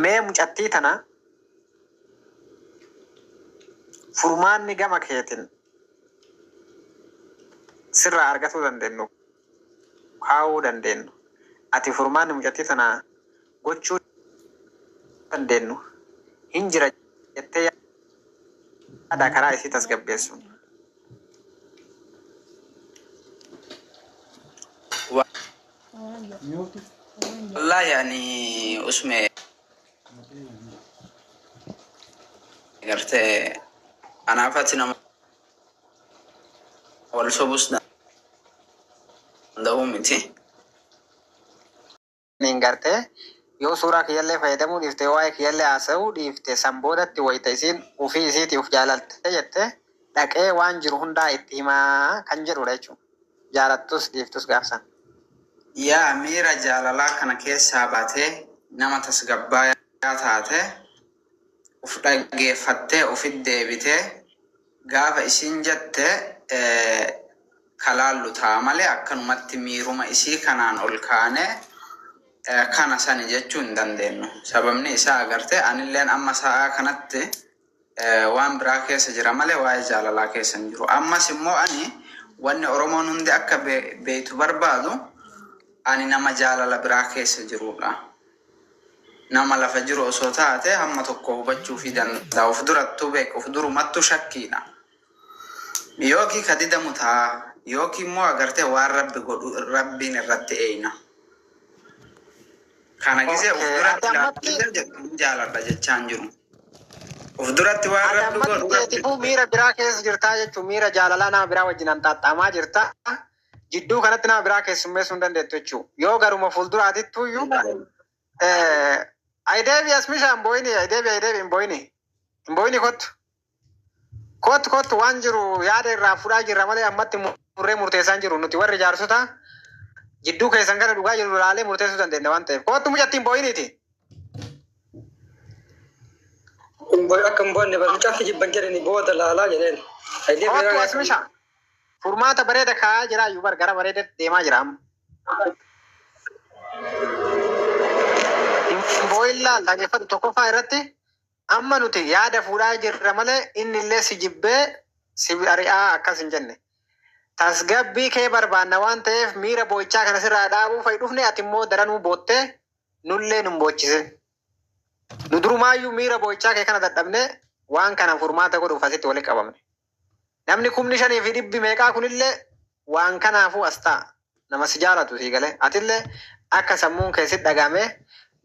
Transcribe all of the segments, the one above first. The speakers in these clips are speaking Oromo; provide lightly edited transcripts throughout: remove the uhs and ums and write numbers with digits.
mee mucattii tana furmaanni gama keetin sirraa argatuu dandeenyu kaa'uu dandeenyu ati furmaanni mucattii tana gochuu dandeenyu hin jira jettee yaada karaa isii tasgabbeessuun. والله يعني اسمه قرت انا فاتنا والسوبس ده متي نينغارته yoo suuraa kiyyallee fayyadamuu dhiiftee waa'ee kiyyallee haasa'uu dhiiftee sanboodatti wayita isiin ofii isiitii of jaalalte jettee dhaqee waan jiru hundaa itti himaa kan jedhudha jechuudha. Jaalattus dhiiftus gaafsan. Yaa miira jaalalaa kana keessaa baatee nama tasgabbaayaa taate uf dhaggeeffattee ofit deebitee gaafa isiin jette kalaallu ta'a malee akkanumatti miiruma isii kanaan ol kaane kana sani jechuu hin dandeenyu. Sababni isaa agartee anilleen amma sa'aa kanatti waan biraa keessa jira malee waa'ee jaalalaa keessa hin jiru. Ammas immoo ani wanni Oromoon hundi akka beektu barbaadu ani nama jaalala biraa keessa jirudha. Nama lafa jiru osoo taate hamma tokko hubachuu fi danda'a. Of durattuu beeku, of durumattuu shakkiidha. Yookiin kadidamu ta'a, yookiin immoo agartee waan Rabbi godhu Rabbiin irratti eeyna. Kana gisee of duratti ilaallatee jaaladha jechaan jiru. Of duratti waan Rabbi godhu. Miira biraa keessa jirtaa jechuun miira jaalalaa nama biraa wajjin hanxaaxaamaa jirta. Jidduu kanatti nama biraa keessummeessuu hin dandeettu jechuudha. Yoo garuma fuulduraatittuu iyyuu Aideebi asmisha hin booyini kottu waan jiru yaada irraa fudhaa jirra malee ammatti murree murteessaan jiru nuti warri jaarsota jidduu keessan gara dhugaa jiru laalee murteessuu dandeenya waan ta'eef kottu mucatti hin booyiniiti. Akka hin boonne mucatti jibban jedhani booda laalaa jedheen. Kottu asmisha furmaata bareeda kaa'aa jira iyyuu gara bareeda deemaa jira amma. Booyillaan dhaggeeffatu tokkoffaa irratti amma nuti yaada fuudhaa jirra malee inni illee si jibbee si ari'aa akkas hin jenne. Tasgabbii kee barbaanna waan ta'eef miira boo'ichaa kana sirraa dhaabuu fa'i dhufne ati immoo daranuu boottee nullee nun boochise. Nu durumaayyuu miira boo'ichaa kee kana dadhabne waan kana furmaata godhuuf asitti walitti qabamne. Namni 5,000 meeqaa kunillee waan kanaafuu as ta'a. Nama si jaalatu sii galee. Atillee akka sammuun keessatti dhagahame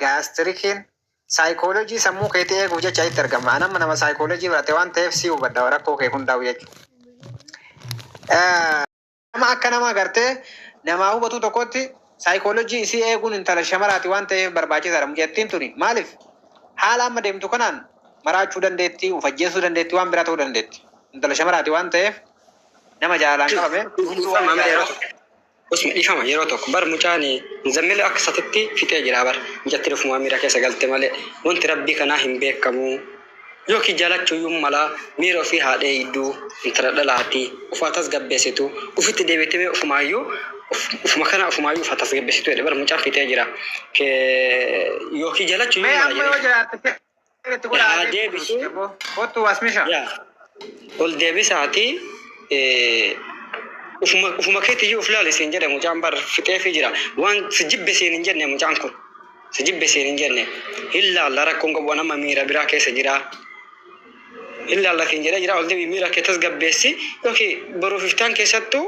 gaastirikiin saayikoolojii sammuu keetii eeguuf jecha itti argama. Anamma nama saayikoolojii barate waan ta'eef si hubadda rakkoo kee hundaa'u jechuudha. Nama akka nama agartee namaa hubatu tokkotti saayikoolojii isii eeguun intala shamaraati waan ta'eef barbaachisaadha. Mucattiin tuni maaliif haala amma deemtu kanaan maraachuu dandeetti, uf ajjeesuu dandeetti, waan biraa ta'uu dandeetti. Intala shamaraati waan ta'eef nama jaalaan qabame. Usmi ifama yeroo tokko bar mucaani zammile akka satitti fixee jira bar mucatti rufuma miira keessa galte malee wanti Rabbii kanaa hin beekamu yookiin jaalachuu mala miira ofii haadhee idduu intala dhalaati ufaatas gabbeessitu ufitti deebitee ufumaayyuu ufumaayyuu ufaatas gabbeessitu jedhe bar mucaa fixee jira yookiin jaalachuu mala jedhe Kottu asmisha. ol deebisaati ufuma keetti iyyuu uflaale siin jedhe mucaan bar fixee fi jira waan si jibbe siin hin jenne mucaan kun si jibbe siin hin jenne ilaalla rakkoon qabu nama miira biraa keessa jira ilaalla siin jedhe jira ol deebii miira kee tasgabbeessi yookiin baruuf iftaan keessattuu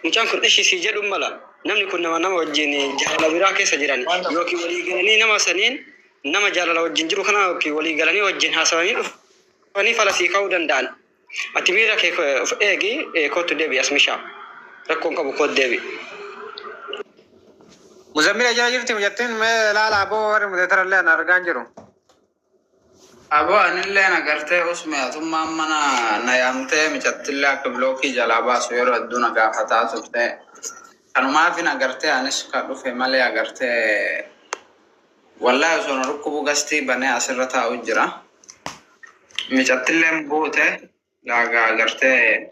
mucaan kun ishi si jedhu mala namni kun nama wajjin jaalala biraa keessa jiran yookiin walii galanii nama saniin nama jaalala wajjin jiru kana yookiin walii galanii wajjin haasawanii dhufanii falasii ka'uu danda'an. Ati miira kee eegi kottu deebi asmishaa. Rakkoon qabu koo deebi. Muzammil ajaa jirti mucattiin mee laala aboo warri muteetarallee an argaan jiru. Aboo anillee agartee usme atummaan mana na yaamtee mucattillee akka bilookii jalaa baasu yeroo hedduu na gaafataa turte. Kanumaafin agartee anis ka dhufe malee agartee wallaahi osoo na dhukkubu gastii banee asirra taa'u jira. Mucattilleen buute laagaa agartee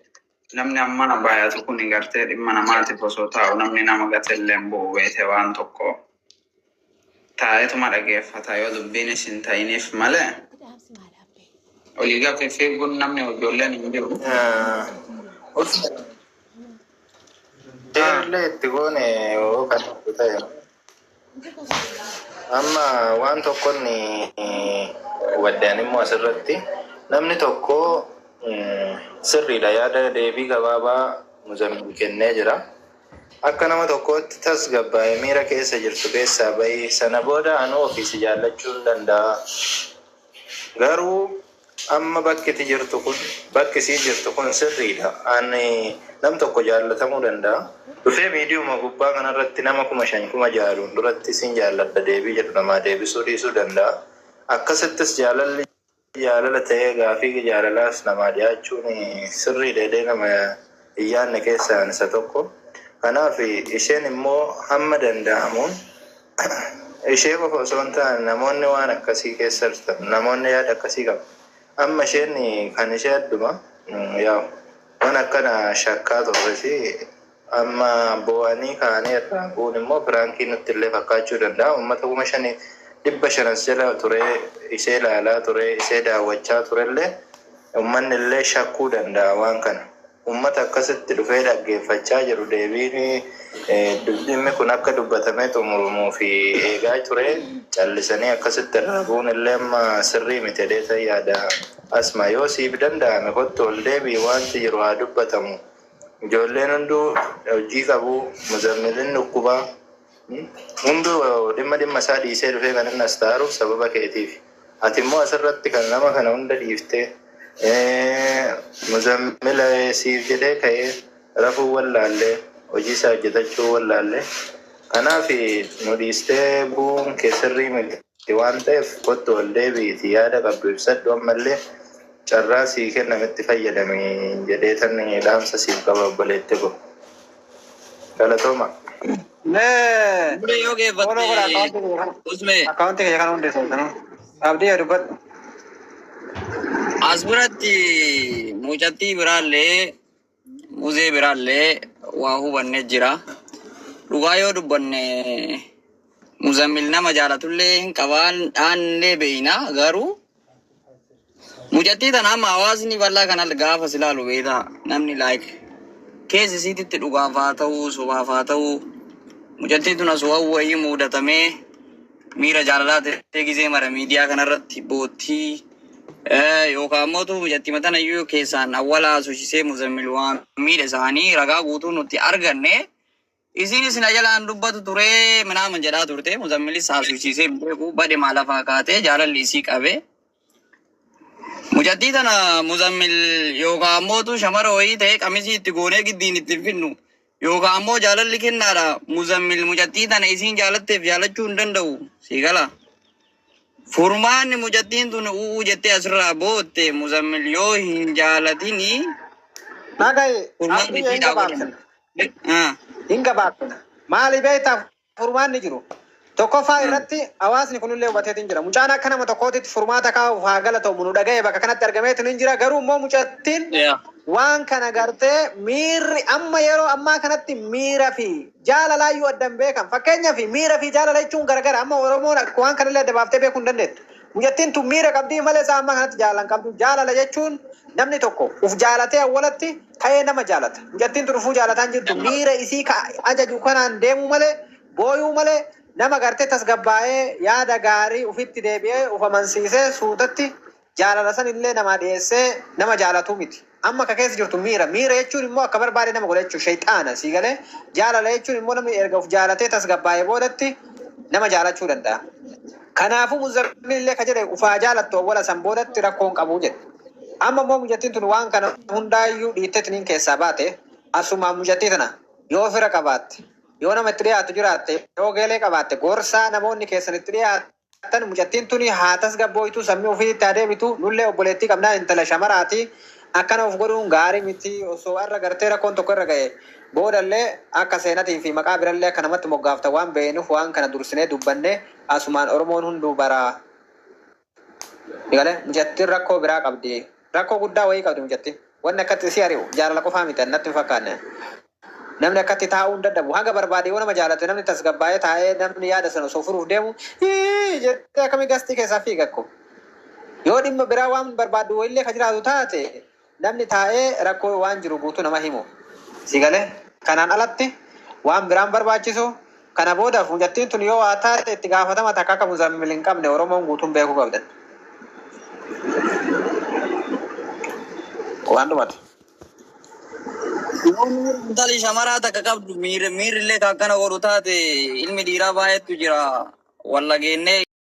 namni ammana baay'atu kun agartee dhimma namaatiif osoo taa'u namni nama gatelleen bu'u beete waan tokko taa'eetuma dhageeffata yoo dubbiin isin ta'iniif malee olii gaaffii fiiguun namni ijoolleen hin jiru. Illee itti goone yoo kan ta'e amma waan tokkoon waddaan immoo asirratti namni tokko sirriidha yaada deebii gabaabaa Muzammil kennee jira. Akka nama tokkootti tasgabbaa'ee miira keessa jirtu keessaa bahii sana booda anuu ofiisi jaallachuu hin danda'a. Garuu amma bakki isii jirtu kun sirriidha. Ani nam tokko jaallatamuu danda'a. Dhufee viidiyoo gubbaa kanarratti nama 5,000 jaaluun duratti sin jaalladha deebii jedhu namaa deebisuu dhiisuu danda'a. Akkasittis jaalala ta'ee gaafii jaalalaas namaa dhiyaachuun sirrii dheedee nama iyyaanne keessaa isa tokko. Kanaaf isheen immoo hamma danda'amuun ishee qofa osoo hin taane namoonni waan akkasii keessa jirtan namoonni yaada akkasii qabu. Amma isheen kan ishee adduma waan akkana shakkaa turresi amma bo'anii kaanii irraa bu'uun immoo firaankii nutti illee fakkaachuu danda'a. Uummata 5,500 jala turee ishee ilaalaa turee ishee daawwachaa turellee uummanni illee shakkuu danda'a waan kana. Uummata akkasitti dhufee dhaggeeffachaa jiru deebiin dhimmi kun akka dubbatamee xumurumuu fi eegaa ture callisanii akkasitti irraa bu'uun illee amma sirrii miti deeta yaada. Asma yoo siif danda'ame kottu ol deebii wanti jiru haa dubbatamu. Ijoolleen hunduu hojii qabu Muzammilin dhukkubaa hunduu dhimma isaa dhiisee dhufee kan inni as ta'aruuf sababa keetiif. Ati immoo asirratti kan nama kana hunda dhiiftee Muzammil siif jedhee ka'ee rafuu wallaallee hojii isaa hojjetachuu wallaallee. Kanaaf nu dhiistee bu'uun kee sirrii miti waan ta'eef kottu ol deebiiti yaada qabdu ibsadhu ammallee carraa sii kennamitti fayyadami jedhee tan dhaamsa siif qaba obboleetti go. Galatooma. Yoo geeffatte usme Akkaawuntii kiyya kana hundeessu abdii dubbadhu. as biratti mucattii biraallee muzee biraallee waa hubannee jira. Dhugaa yoo dubbanne Muzammil nama jaalatullee hin qabaan dhaanlee beeyna garuu mucattii tana amma hawaasni bal'aa kana gaafa silaalu beeta namni keessi isiititti dhugaaf haa ta'uu sobaaf haa ta'uu mucattii tun as wayii muudatamee miira jaalalaa ta'ee gizee mara miidiyaa kanarratti boottii yookaan mootu mucattii matana iyyuu keessaan awwala asoshisee Muzammil waan miidha isaanii ragaa guutuu nutti arganne isinis na jalaan dubbatu ture minaaman jedhaa turte Muzammilis asoshisee beeku bade maalafa kaatee jaalalli isii qabe. Mucattii tana Muzammil yookaan ammoo shamara wayii ta'ee qamisii itti goonee giddiin itti finnu yookaan ammoo jaalalli kennaadha. Muzammil mucattii tana isiin jaalatteef jaalachuu hin danda'u siigala. Furmaanni mucattiin tun jettee asirraa bootte Muzammil yoo hin jaalatini furmaanni itti dhaabatan. Hin gabaabna. Maali beektaa furmaanni jiru? Tokkoffaa irratti hawaasni kunillee hubateetiin jira. Mucaan akka nama tokkootitti furmaata kaa'uuf haa galatamu nu dhaga'ee bakka kanatti argameetiin hin jira. Garuu immoo mucattiin waan kana gartee miirri amma yeroo ammaa kanatti miira fi jaalalaayyuu addan beekan. Fakkeenyaaf miira fi jaalala jechuun garagara. Amma Oromoon waan kanallee adda baaftee beekuu hin dandeettu. Mucattiin tun miira qabdii malee isaa amma kanatti jaalala qabdu. Jaalala jechuun namni tokko uf jaalatee awwalatti ka'ee nama jaalata. Mucattiin tun ufuu jaalataan jirtu miira isii ajaju kanaan deemuu malee booyuu malee nama gartee tasgabbaa'ee yaada gaarii ufitti deebi'ee uf amansiisee suutatti jaalala san illee nama dhiyeessee nama jaalatuu miti. Amma ka keessa jirtu miira. Miira jechuun immoo akka barbaade nama godha jechuun shayxaana sii galee jaalala jechuun immoo namni erga uf jaalatee tasgabbaa'ee boodatti nama jaalachuu danda'a. Kanaafuu Muzammil illee ka jedhe ufaa jaalattu awwala san boodatti rakkoon qabu jedhe. Amma immoo mucattiin tun waan kana hundaayyuu dhiitteetiniin keessaa baate asumaan mucattii tana yoo fira qabaatte yoo nama itti dhiyaatu jiraatte yoo geelee qabaatte gorsaa namoonni keessan itti dhiyaatan mucattiin tuni haa tasgabbooytu sammii ofiitti haa deebitu nullee obboleettii qabnaa intala shamaraati akkana of godhuun gaarii miti osoo irra gartee rakkoon tokko irra ga'e boodallee akka seenatii fi maqaa birallee akka namatti moggaafta waan beeynuuf waan kana dursinee dubbanne asumaan Oromoon hunduu baraa. Egalee mucattiin rakkoo biraa qabdi. Rakkoo guddaa wayii qabdi mucattiin. Wanni akkatti si ari'u jaalala qofaa miti natti hin fakkaanne. namni akkatti taa'uu hin dadhabu haga barbaade yoo nama jaalate namni tasgabbaa'ee taa'ee namni yaada sana osoo furuuf deemu jettee akkamii gastii keessaa fiigakko yoo dhimma biraa waan barbaaddu illee ka jiraatu taate namni taa'ee rakkoo waan jiru guutuu nama himu si galee kanaan alatti waan biraan barbaachisu kana booda fuuncattiin tun yoo waa taate itti gaafatama takka akka Muzammil hin qabne Oromoon guutuun beekuu qabdan waan dhumate. Tali shamara takka qabdu miirrillee akkana godhu taate ilmi dhiiraa baay'eetu jira walla geennee